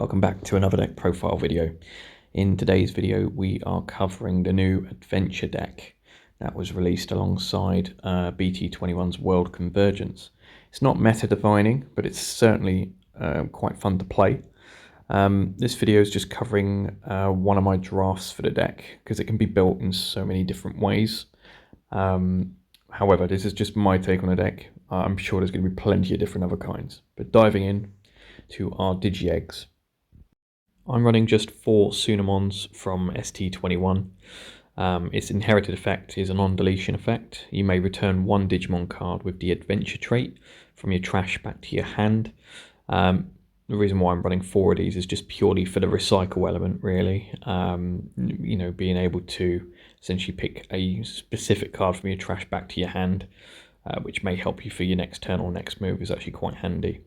Welcome back to another deck profile video. In today's video we are covering the new adventure deck that was released alongside BT21's World Convergence. It's not meta defining, but it's certainly quite fun to play. This video is just covering one of my drafts for the deck because it can be built in so many different ways. However, this is just my take on the deck. I'm sure there's going to be plenty of different other kinds. But diving in to our Digi-Eggs. I'm running just 4 Soonamons from ST21. Its inherited effect is a non-deletion effect. You may return 1 Digimon card with the adventure trait from your trash back to your hand. The reason why I'm running 4 of these is just purely for the recycle element, really. You know, being able to essentially pick a specific card from your trash back to your hand, which may help you for your next turn or next move, is actually quite handy.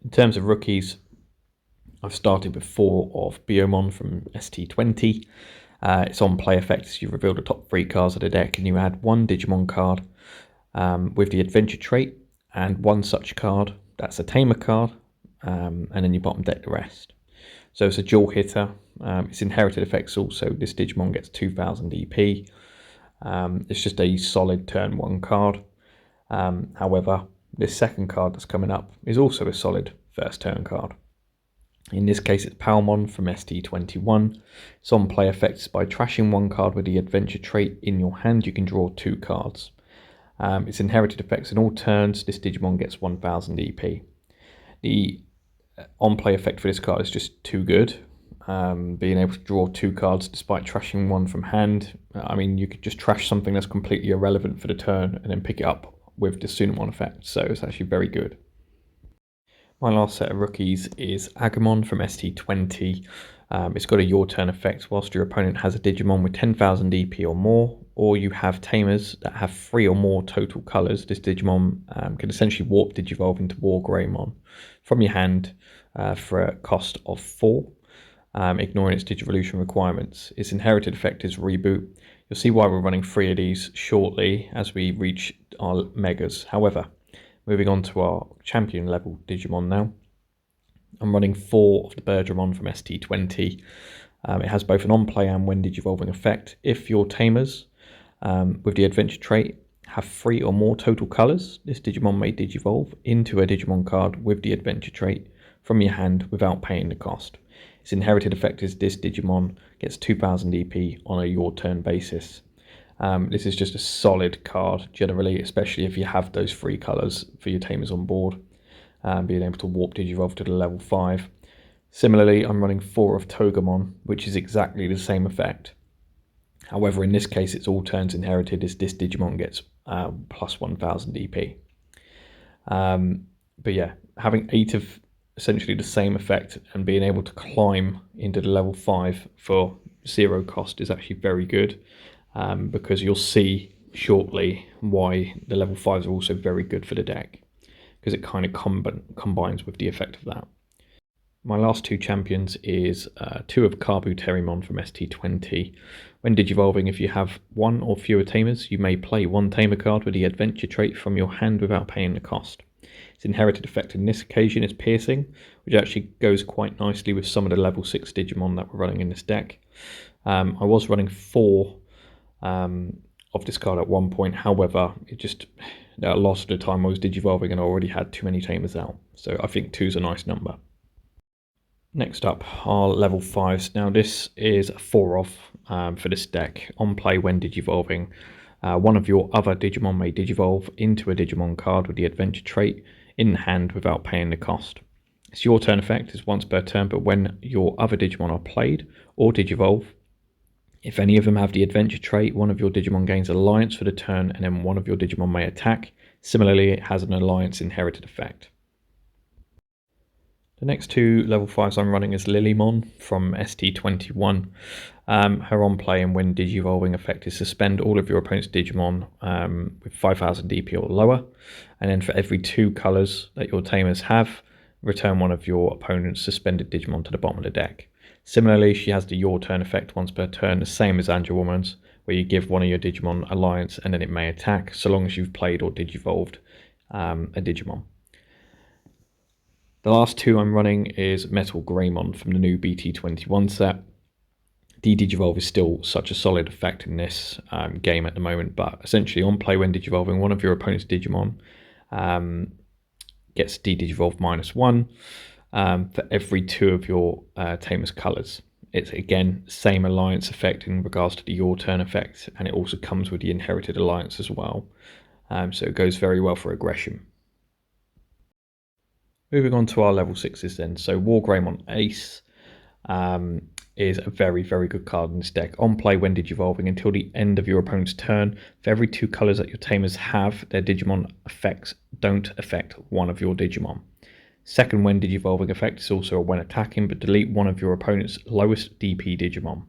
In terms of rookies, I've started with 4 of Biomon from ST20. Its on play effect is you reveal the top 3 cards of the deck and you add 1 Digimon card with the adventure trait and 1 such card. That's a Tamer card, and then you bottom deck the rest. So it's a dual hitter. Its inherited effects also, this Digimon gets 2000 EP. It's just a solid turn 1 card. However, this second card that's coming up is also a solid first turn card. In this case, it's Palmon from ST21. Its on play effects by trashing 1 card with the adventure trait in your hand, you can draw 2 cards. Its inherited effects in all turns, this Digimon gets 1000 EP. The on play effect for this card is just too good. Being able to draw 2 cards despite trashing 1 from hand. I mean, you could just trash something that's completely irrelevant for the turn and then pick it up with the Soonamon effect, so it's actually very good. My last set of rookies is Agumon from ST20. It's got a your turn effect whilst your opponent has a Digimon with 10,000 EP or more, or you have Tamers that have 3 or more total colours. This Digimon can essentially warp Digivolve into War Greymon from your hand for a cost of 4, ignoring its Digivolution requirements. Its inherited effect is Reboot. You'll see why we're running 3 of these shortly as we reach our Megas. However, moving on to our champion level Digimon now. I'm running 4 of the Birdramon from ST20. It has both an on-play and when Digivolving effect. If your Tamers with the adventure trait have 3 or more total colours, this Digimon may Digivolve into a Digimon card with the adventure trait from your hand without paying the cost. Its inherited effect is this Digimon gets 2000 EP on a your turn basis. This is just a solid card generally, especially if you have those 3 colours for your Tamers on board, being able to warp Digivolve to the level 5. Similarly, I'm running 4 of Togemon, which is exactly the same effect. However, in this case, it's all turns inherited as this Digimon gets plus 1000 EP. But yeah, having 8 of essentially the same effect and being able to climb into the level 5 for 0 cost is actually very good. Because you'll see shortly why the level 5s are also very good for the deck, because it kind of combines with the effect of that. My last 2 champions is 2 of Kabuterimon from ST20. When Digivolving, if you have 1 or fewer Tamers, you may play 1 Tamer card with the adventure trait from your hand without paying the cost. Its inherited effect in this occasion is Piercing, which actually goes quite nicely with some of the level 6 Digimon that we're running in this deck. I was running 4 of this card at one point. However, it just a lot of the time I was Digivolving and I already had too many Tamers out, so I think 2 is a nice number. Next up are level 5s. Now this is a 4 of for this deck. On play when Digivolving, 1 of your other Digimon may Digivolve into a Digimon card with the adventure trait in hand without paying the cost. It's your turn effect, is once per turn, but when your other Digimon are played or Digivolve, if any of them have the adventure trait, 1 of your Digimon gains alliance for the turn and then 1 of your Digimon may attack. Similarly, it has an alliance inherited effect. The next 2 level 5s I'm running is Lilymon from ST21. Her on play and when Digivolving effect is suspend all of your opponent's Digimon with 5000 DP or lower, and then for every 2 colours that your Tamers have, return 1 of your opponent's suspended Digimon to the bottom of the deck. Similarly, she has the your turn effect once per turn, the same as Angelwoman's, where you give 1 of your Digimon alliance and then it may attack, so long as you've played or Digivolved a Digimon. The last two I'm running is Metal Greymon from the new BT21 set. Digivolve is still such a solid effect in this game at the moment, but essentially on play when Digivolving, one of your opponent's Digimon gets Digivolve -1 for every 2 of your Tamers colours. It's again same alliance effect in regards to the your turn effect, and it also comes with the inherited alliance as well. So it goes very well for aggression. Moving on to our level 6s then. So War Greymon Ace is a very, very good card in this deck. On play when Digivolving until the end of your opponent's turn, for every 2 colours that your Tamers have, their Digimon effects don't affect one of your Digimon. Second when Digivolving effect is also a when attacking, but delete one of your opponent's lowest DP Digimon.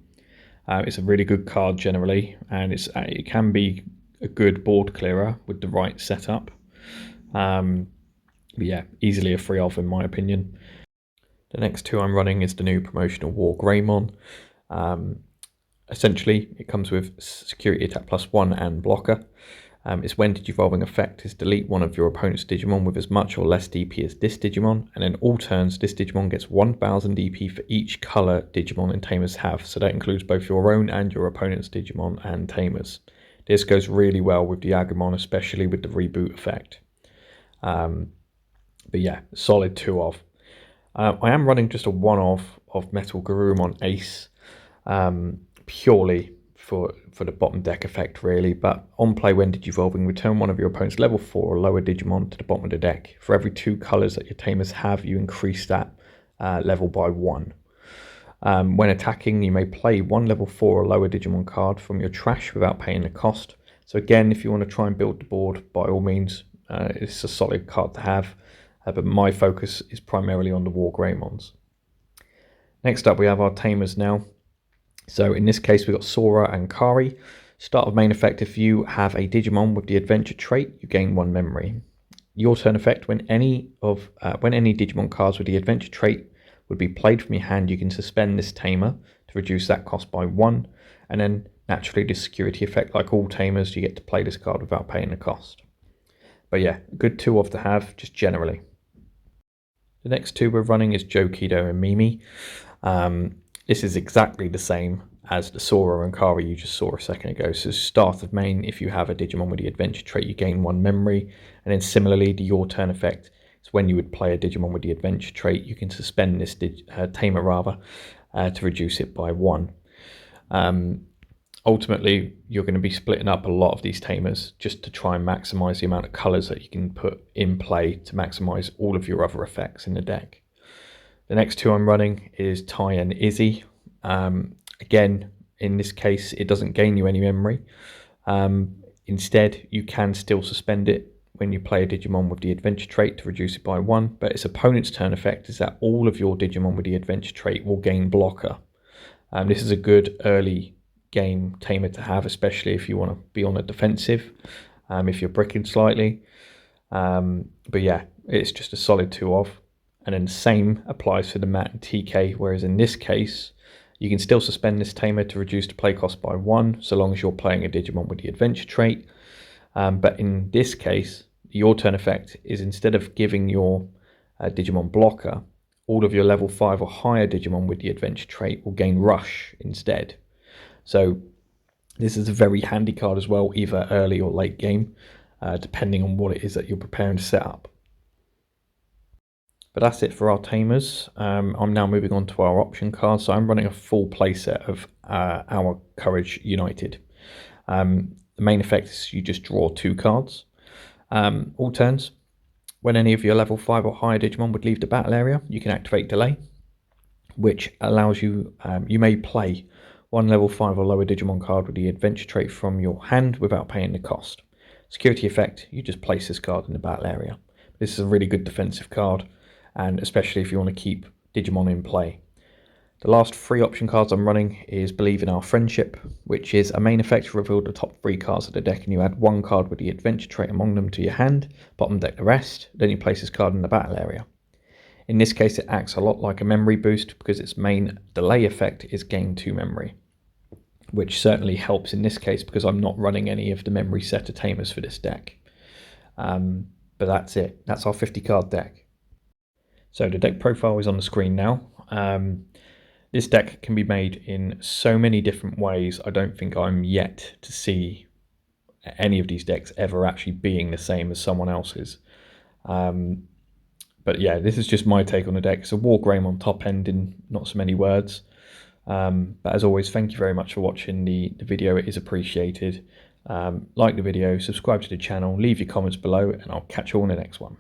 It's a really good card generally, and it can be a good board clearer with the right setup. But yeah, easily a free off in my opinion. The next 2 I'm running is the new promotional War Greymon. Essentially, it comes with security attack +1 and blocker. It's when Digivolving effect is delete one of your opponent's Digimon with as much or less DP as this Digimon, and then all turns this Digimon gets 1000 DP for each colour Digimon and Tamers have, so that includes both your own and your opponent's Digimon and Tamers. This goes really well with the Agumon, especially with the reboot effect. But yeah, solid 2 of. I am running just a 1-off of Metal Garurumon Ace, purely for the bottom deck effect really, but on play when Digivolving, return one of your opponent's level 4 or lower Digimon to the bottom of the deck. For every 2 colours that your Tamers have, you increase that level by 1. When attacking, you may play 1 level 4 or lower Digimon card from your trash without paying the cost. So again, if you want to try and build the board, by all means, it's a solid card to have. But my focus is primarily on the War Greymons. Next up, we have our Tamers now. So in this case, we've got Sora and Kari. Start of main effect, if you have a Digimon with the adventure trait, you gain 1 memory. Your turn effect, when any Digimon cards with the adventure trait would be played from your hand, you can suspend this Tamer to reduce that cost by 1. And then naturally the security effect, like all Tamers, you get to play this card without paying the cost. But yeah, good 2-off to have, just generally. The next 2 we're running is Jokido and Mimi. This is exactly the same as the Sora and Kari you just saw a second ago. So start of main, if you have a Digimon with the adventure trait, you gain 1 memory. And then similarly, the your turn effect is when you would play a Digimon with the adventure trait, you can suspend this Tamer to reduce it by 1. Ultimately, you're going to be splitting up a lot of these Tamers just to try and maximize the amount of colors that you can put in play to maximize all of your other effects in the deck. The next 2 I'm running is Tai and Izzy. Again, in this case, it doesn't gain you any memory. Instead, you can still suspend it when you play a Digimon with the adventure trait to reduce it by 1, but its opponent's turn effect is that all of your Digimon with the adventure trait will gain blocker. This is a good early game Tamer to have, especially if you want to be on a defensive, if you're bricking slightly. But yeah, it's just a solid 2-off. And then the same applies for the Matt and TK, whereas in this case, you can still suspend this Tamer to reduce the play cost by 1, so long as you're playing a Digimon with the adventure trait. But in this case, your turn effect is instead of giving your Digimon blocker, all of your level 5 or higher Digimon with the adventure trait will gain rush instead. So this is a very handy card as well, either early or late game, depending on what it is that you're preparing to set up. But that's it for our Tamers. I'm now moving on to our option cards. So I'm running a full playset of our Courage United. The main effect is you just draw 2 cards. All turns, when any of your level 5 or higher Digimon would leave the battle area, you can activate Delay, which allows you, you may play 1 level 5 or lower Digimon card with the adventure trait from your hand without paying the cost. Security effect, you just place this card in the battle area. This is a really good defensive card, and especially if you want to keep Digimon in play. The last 3 option cards I'm running is Believe in Our Friendship, which is a main effect to reveal the top 3 cards of the deck, and you add 1 card with the adventure trait among them to your hand, bottom deck the rest, then you place this card in the battle area. In this case, it acts a lot like a memory boost because its main delay effect is gain 2 memory, which certainly helps in this case because I'm not running any of the memory set of Tamers for this deck. But that's it. That's our 50 card deck. So the deck profile is on the screen now. This deck can be made in so many different ways. I don't think I'm yet to see any of these decks ever actually being the same as someone else's. But yeah, this is just my take on the deck. It's a Wargame on top end in not so many words. But as always, thank you very much for watching the video. It is appreciated. Like the video, subscribe to the channel, leave your comments below, and I'll catch you all in the next one.